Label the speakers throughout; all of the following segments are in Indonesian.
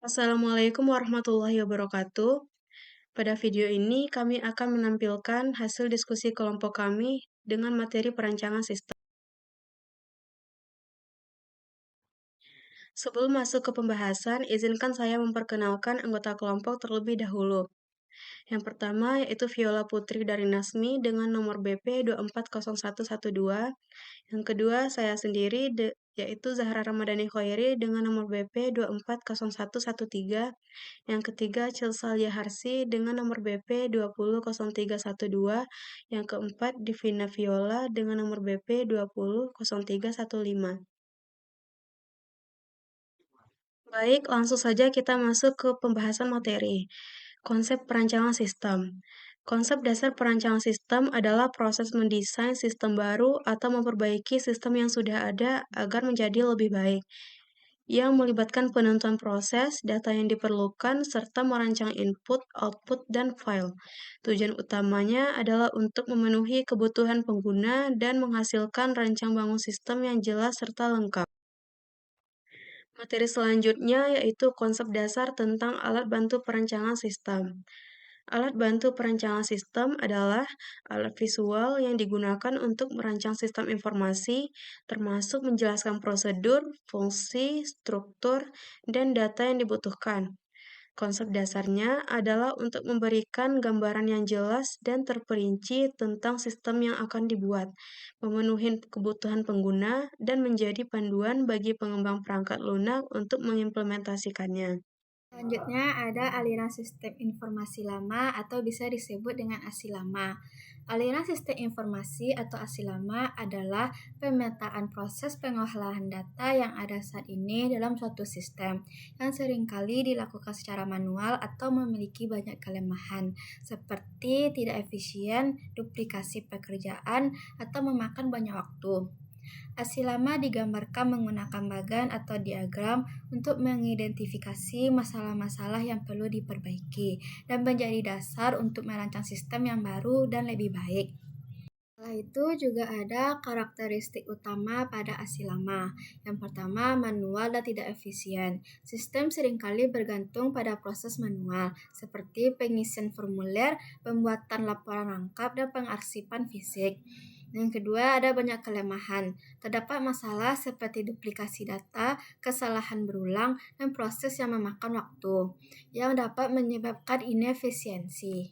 Speaker 1: Assalamualaikum warahmatullahi wabarakatuh. Pada video ini, kami akan menampilkan hasil diskusi kelompok kami dengan materi perancangan sistem. Sebelum masuk ke pembahasan, izinkan saya memperkenalkan anggota kelompok terlebih dahulu. Yang pertama yaitu Viola Putri dari Nasmi dengan nomor BP 240112. Yang kedua, saya sendiri yaitu Zahra Ramadhani Khoiri dengan nomor BP 240113. Yang ketiga, Cilsalia Harsi dengan nomor BP 200312. Yang keempat, Divina Viola dengan nomor BP 200315. Baik, langsung saja kita masuk ke pembahasan materi. Konsep perancangan sistem. Konsep dasar perancangan sistem adalah proses mendesain sistem baru atau memperbaiki sistem yang sudah ada agar menjadi lebih baik, yang melibatkan penentuan proses, data yang diperlukan, serta merancang input, output, dan file. Tujuan utamanya adalah untuk memenuhi kebutuhan pengguna dan menghasilkan rancang bangun sistem yang jelas serta lengkap. Materi selanjutnya yaitu konsep dasar tentang alat bantu perancangan sistem. Alat bantu perancangan sistem adalah alat visual yang digunakan untuk merancang sistem informasi, termasuk menjelaskan prosedur, fungsi, struktur, dan data yang dibutuhkan. Konsep dasarnya adalah untuk memberikan gambaran yang jelas dan terperinci tentang sistem yang akan dibuat, memenuhi kebutuhan pengguna, dan menjadi panduan bagi pengembang perangkat lunak untuk mengimplementasikannya.
Speaker 2: Selanjutnya ada aliran sistem informasi lama atau bisa disebut dengan ASI lama. Aliran sistem informasi atau ASI lama adalah pemetaan proses pengolahan data yang ada saat ini dalam suatu sistem yang seringkali dilakukan secara manual atau memiliki banyak kelemahan seperti tidak efisien, duplikasi pekerjaan, atau memakan banyak waktu. ASI lama digambarkan menggunakan bagan atau diagram untuk mengidentifikasi masalah-masalah yang perlu diperbaiki dan menjadi dasar untuk merancang sistem yang baru dan lebih baik. Setelah itu juga ada karakteristik utama pada ASI lama. Yang pertama, manual dan tidak efisien. Sistem seringkali bergantung pada proses manual, seperti pengisian formulir, pembuatan laporan rangkap, dan pengarsipan fisik. Yang kedua, ada banyak kelemahan. Terdapat masalah seperti duplikasi data, kesalahan berulang, dan proses yang memakan waktu, yang dapat menyebabkan inefisiensi.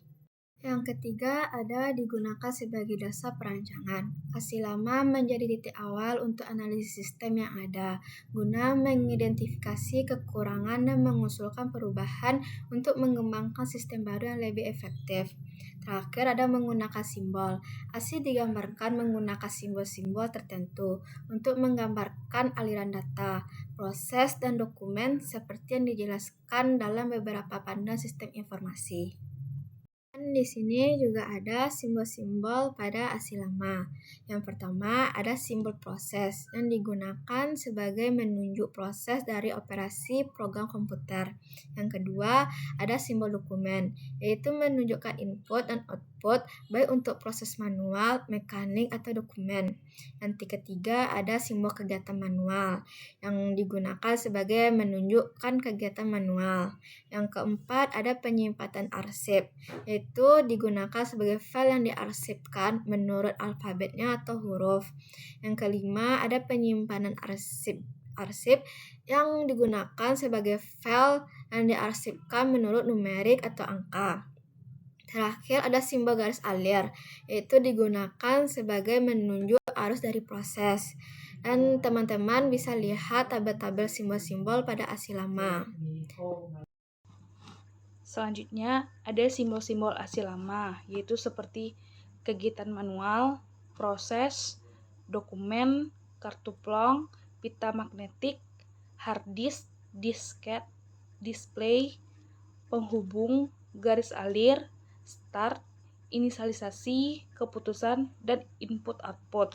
Speaker 2: Yang ketiga ada digunakan sebagai dasar perancangan. ASI lama menjadi titik awal untuk analisis sistem yang ada, guna mengidentifikasi kekurangan dan mengusulkan perubahan untuk mengembangkan sistem baru yang lebih efektif. Terakhir ada menggunakan simbol. ASI digambarkan menggunakan simbol-simbol tertentu untuk menggambarkan aliran data, proses, dan dokumen seperti yang dijelaskan dalam beberapa panduan sistem informasi. Dan di sini juga ada simbol-simbol pada ASI lama. Yang pertama ada simbol proses yang digunakan sebagai menunjuk proses dari operasi program komputer. Yang kedua ada simbol dokumen, yaitu menunjukkan input dan output baik untuk proses manual, mekanik, atau dokumen. Yang ketiga ada simbol kegiatan manual yang digunakan sebagai menunjukkan kegiatan manual. Yang keempat ada penyimpanan arsip, yaitu digunakan sebagai file yang diarsipkan menurut alfabetnya atau huruf. Yang kelima ada penyimpanan arsip yang digunakan sebagai file yang diarsipkan menurut numerik atau angka. Terakhir ada simbol garis alir, yaitu digunakan sebagai menunjuk arus dari proses. Dan teman-teman bisa lihat tabel-tabel simbol-simbol pada ASI lama.
Speaker 3: Selanjutnya ada simbol-simbol ASI lama, yaitu seperti kegiatan manual, proses, dokumen, kartu plong, pita magnetik, hard disk, disket, display, penghubung, garis alir, start, inisialisasi, keputusan, dan input-output.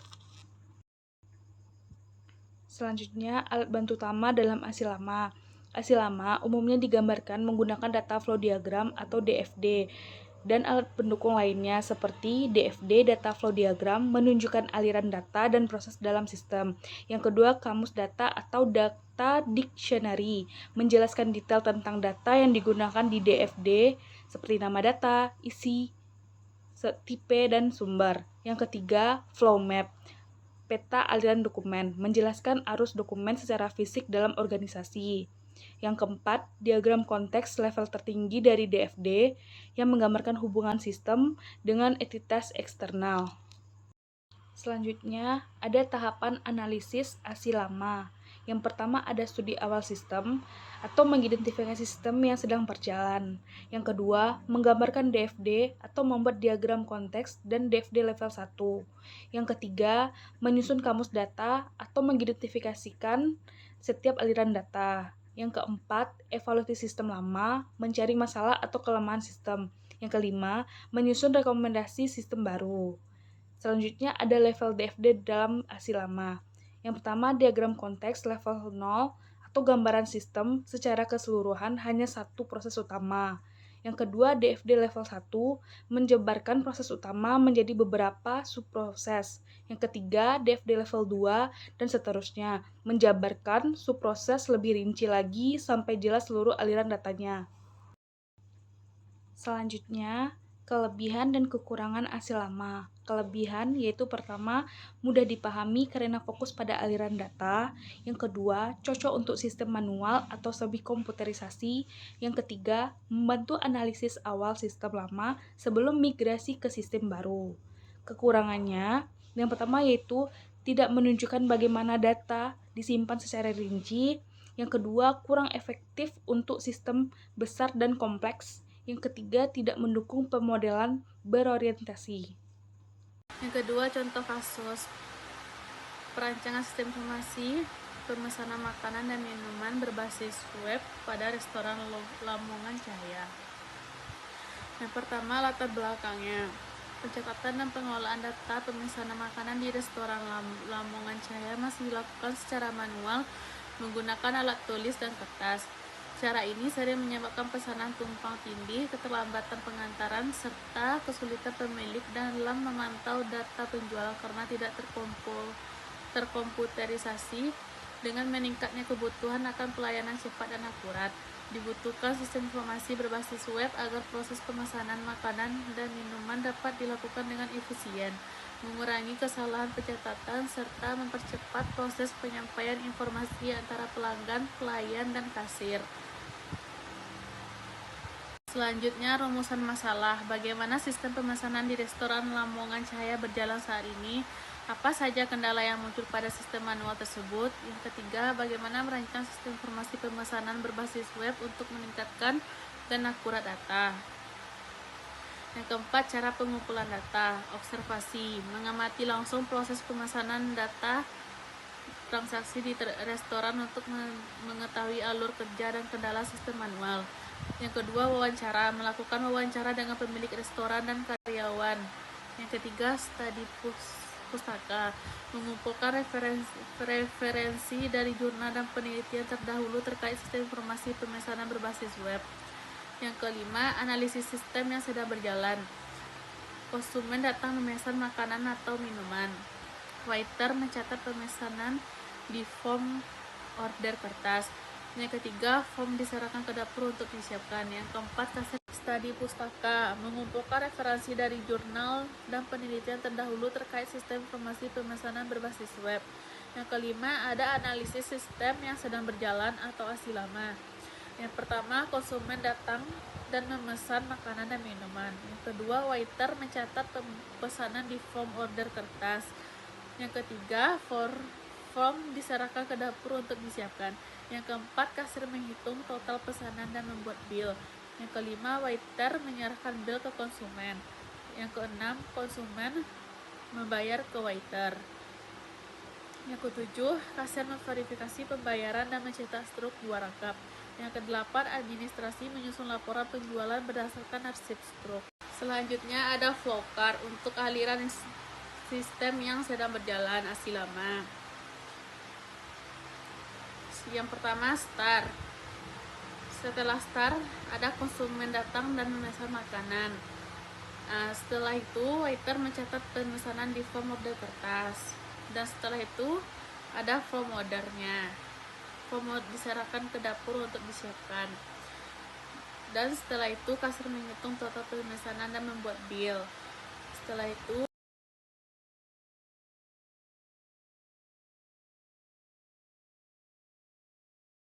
Speaker 3: Selanjutnya, alat bantu utama dalam ASI lama. ASI lama umumnya digambarkan menggunakan data flow diagram atau DFD. dan alat pendukung lainnya seperti DFD, Data Flow Diagram, menunjukkan aliran data dan proses dalam sistem. Yang kedua, Kamus Data atau Data Dictionary, menjelaskan detail tentang data yang digunakan di DFD, seperti nama data, isi, tipe, dan sumber. Yang ketiga, Flow Map, peta aliran dokumen, menjelaskan arus dokumen secara fisik dalam organisasi. Yang keempat, diagram konteks level tertinggi dari DFD yang menggambarkan hubungan sistem dengan entitas eksternal. Selanjutnya, ada tahapan analisis ASI lama. Yang pertama ada studi awal sistem atau mengidentifikasi sistem yang sedang berjalan. Yang kedua, menggambarkan DFD atau membuat diagram konteks dan DFD level 1. Yang ketiga, menyusun kamus data atau mengidentifikasikan setiap aliran data. Yang keempat, evaluasi sistem lama, mencari masalah atau kelemahan sistem. Yang kelima, menyusun rekomendasi sistem baru. Selanjutnya ada level DFD dalam ASI lama. Yang pertama, diagram konteks level 0 atau gambaran sistem secara keseluruhan hanya satu proses utama. Yang kedua, DFD level 1 menjabarkan proses utama menjadi beberapa subproses. Yang ketiga, DFD level 2 dan seterusnya, menjabarkan subproses lebih rinci lagi sampai jelas seluruh aliran datanya. Selanjutnya, kelebihan dan kekurangan ASI lama. Kelebihan yaitu pertama, mudah dipahami karena fokus pada aliran data. Yang kedua, cocok untuk sistem manual atau semi komputerisasi. Yang ketiga, membantu analisis awal sistem lama sebelum migrasi ke sistem baru. Kekurangannya, yang pertama yaitu tidak menunjukkan bagaimana data disimpan secara rinci. Yang kedua, kurang efektif untuk sistem besar dan kompleks. Yang ketiga, tidak mendukung pemodelan berorientasi.
Speaker 4: Yang kedua, contoh kasus perancangan sistem informasi pemesanan makanan dan minuman berbasis web pada restoran Lamongan Cahaya. Yang pertama, latar belakangnya. Pencatatan dan pengelolaan data pemesanan makanan di restoran Lamongan Cahaya masih dilakukan secara manual menggunakan alat tulis dan kertas. Cara ini sering menyebabkan pesanan tumpang tindih, keterlambatan pengantaran, serta kesulitan pemilik dalam memantau data penjualan karena tidak terkomputerisasi. Dengan meningkatnya kebutuhan akan pelayanan cepat dan akurat, dibutuhkan sistem informasi berbasis web agar proses pemesanan makanan dan minuman dapat dilakukan dengan efisien, mengurangi kesalahan pencatatan, serta mempercepat proses penyampaian informasi antara pelanggan, pelayan, dan kasir. Selanjutnya, rumusan masalah. Bagaimana sistem pemesanan di restoran Lamongan Cahaya berjalan saat ini? Apa saja kendala yang muncul pada sistem manual tersebut? Yang ketiga, bagaimana merancang sistem informasi pemesanan berbasis web untuk meningkatkan dan akurat data? Yang keempat, cara pengumpulan data. Observasi, mengamati langsung proses pemesanan data transaksi di restoran untuk mengetahui alur kerja dan kendala sistem manual. Yang kedua, wawancara, melakukan wawancara dengan pemilik restoran dan karyawan. Yang ketiga, studi pustaka, mengumpulkan referensi dari jurnal dan penelitian terdahulu terkait sistem informasi pemesanan berbasis web. Yang kelima, analisis sistem yang sedang berjalan. Konsumen datang memesan makanan atau minuman. Waiter mencatat pemesanan di form order kertas. Yang ketiga, form diserahkan ke dapur untuk disiapkan. Yang keempat, kasir studi pustaka, mengumpulkan referensi dari jurnal dan penelitian terdahulu terkait sistem informasi pemesanan berbasis web. Yang kelima, ada analisis sistem yang sedang berjalan atau ASI lama. Yang pertama, konsumen datang dan memesan makanan dan minuman. Yang kedua, waiter mencatat pesanan di form order kertas. Yang ketiga, form diserahkan ke dapur untuk disiapkan. Yang keempat, kasir menghitung total pesanan dan membuat bill. Yang kelima, waiter menyerahkan bill ke konsumen. Yang keenam, konsumen membayar ke waiter. Yang ketujuh, kasir memverifikasi pembayaran dan mencetak struk 2 rangkap. Yang kedelapan, administrasi menyusun laporan penjualan berdasarkan arsip struk. Selanjutnya ada flowchart untuk aliran sistem yang sedang berjalan ASI lama. Yang pertama, start. Setelah start, ada konsumen datang dan memesan makanan. Setelah itu waiter mencatat pemesanan di form order kertas, dan setelah itu ada form ordernya. Form diserahkan ke dapur untuk disiapkan, dan setelah itu kasir menghitung total pemesanan dan membuat bill. Setelah itu